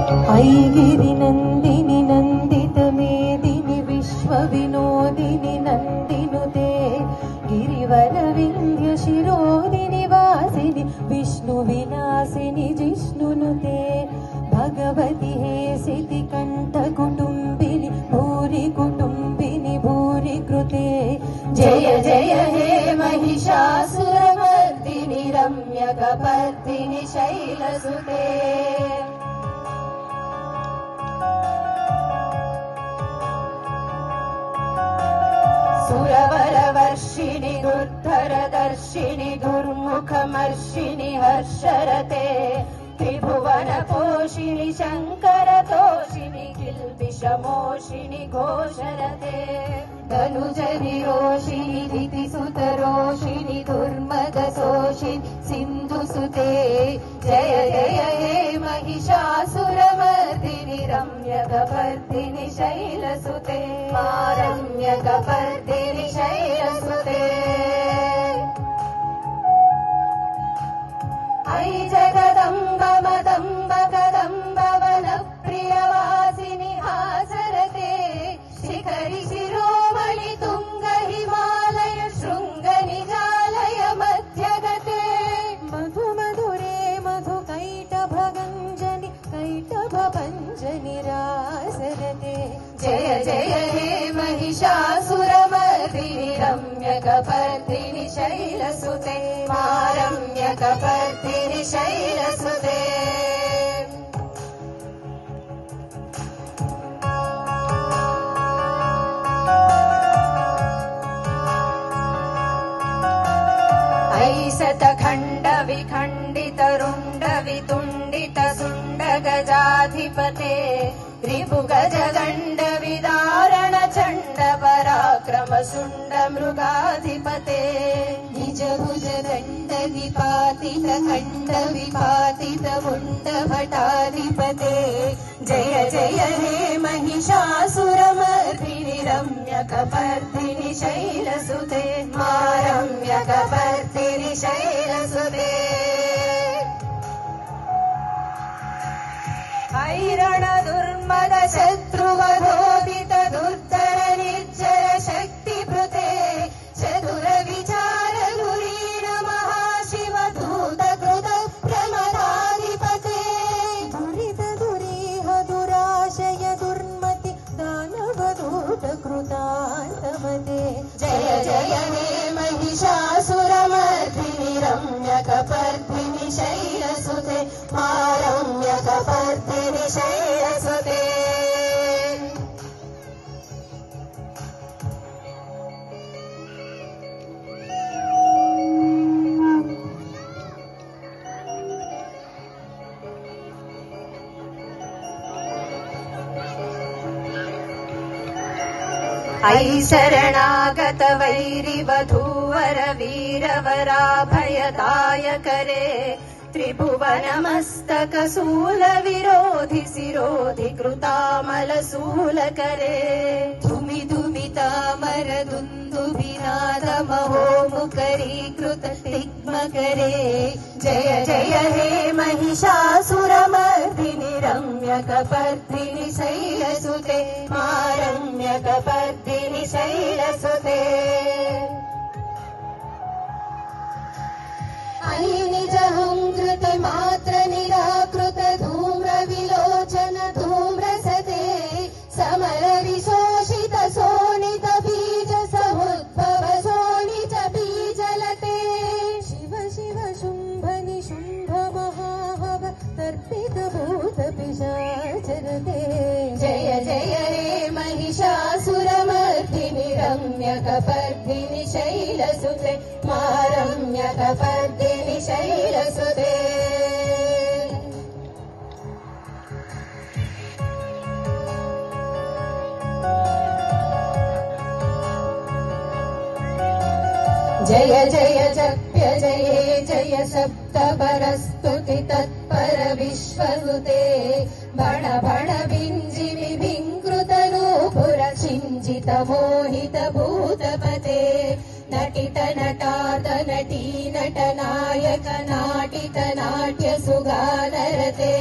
ऐगिरि नन्दिनि नन्दित मेदिनि विश्व विनोदिनि नन्दिनुते गिरिवर विन्ध्य शिरोदिनि वासिनि विष्णु विलासिनि जिष्णुनुते भगवति हेसिति कंठ कुटुम्बिनि भूरि कुटुम्बिनि भूरि कृते जय जय हे महिषासुरमर्दिनि रम्यकपर्दिनि शैलसुते सुरवरवर्षिणि दुर्धरदर्शिनि दुर्मुखमर्षिणि हर्षरते त्रिभुवनपोषिणि शङ्करतोषिणि किल्बिषमोषिणि घोषरते धनुजनिरोषिणि दितिसुतरोषिणि दुर्मदशोषिणि सिन्धुसुते जय जय हे महिषासुरमर्दिनि रम्यकपर्दिनि शैलसुते रम्यकपर्दिनि शैलसुते ऐ जगदम्ब मदम्ब कदम्ब वनप्रियवासिनि हासरते शिखरि शिरोमणि तुङ्ग हिमालय शृङ्ग निजालय मध्यगते मधु मधुरे मधु कैटभगञ्जनि कैटभभञ्जनि रासरते जय जय हे महिषासुरमर्दिनि रम्यकपर्दिनि शैलसुते रम्यकपर्दिनि शैलसुते ऐसतखण्ड विखण्डित रुण्ड वितुण्डित सुण्ड गजाधिपते त्रिभुगजगण्ड विदारण चण्ड पराक्रम शुण्ड मृगाधिपते निज भुज दण्ड निपातित खण्ड विपातित मुण्ड भटाधिपते जय जय हे महिषासुरमर्दिनि रम्यकपर्दिनि शैलसुते रम्यकपर्दिनि शैलसुते ऐरण दुर्मद शत्रुवधोदित दुर्धर निर्जर शक्तिभृते चतुर विचार धुरीण महाशिव धूत कृत प्रमदाधिपते दुरित दुरीह दुराशय दुर्मति दानव दूत कृतान्तमते जय जय हे महिषासुरमर्दिनि रम्यकपर्दिनि शैलसुते रम्यकपर्दिनि शैलसुते ऐ शरणागत वैरिवधूवर वीरवराभयदायकरे त्रिभुवनमस्तक शूल विरोधि शिरोधि कृतामलशूलकरे धुमि धुमितामर दुन्दुभिनाद महोमुखरीकृत तिग्मकरे जय जय हे महिषासुरमर्दिनि रम्यकपर्दिनि शैलसुते रम्यकपर्दिनि शैलसुते ऐ निजहंकृत मात्र निराकृत धूम्र विलोचन धूम्रसते समर विशोषित शोणित बीज समुद्भव शोणित बीजलते शिव शिव शुम्भ निशुम्भ महाहव तर्पित भूत पिशाचरते जय जय हे महिषासुरमर्दिनि रम्यकपर्दिनि शैलसुते रम्यकपर्दिनि शैलसुते जय जय जप्य जये जय सप्तपरस्तुति तत्पर विश्वसुते भण भण विञ्जि विभिङ्कृत नूपुर सिञ्जित मोहित भूतपते नटित नटार्द नटी नट नायक नाटित नाट्य सुगानर ते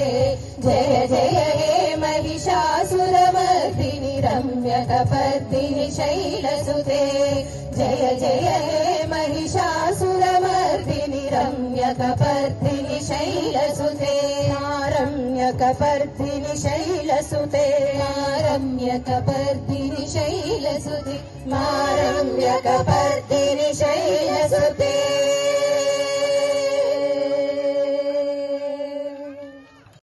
जय जय हे महिषासुरमर्दिनि रम्यकपर्दिनि शैलसुते जय जय हे महिषासुरमर्दिनि रम्यकपर्दिनि शैलसुते रम्यकपर्दिनि शैलसुते रम्यकपर्दिनि शैलसुते रम्यकपर्दिनि शैलसुते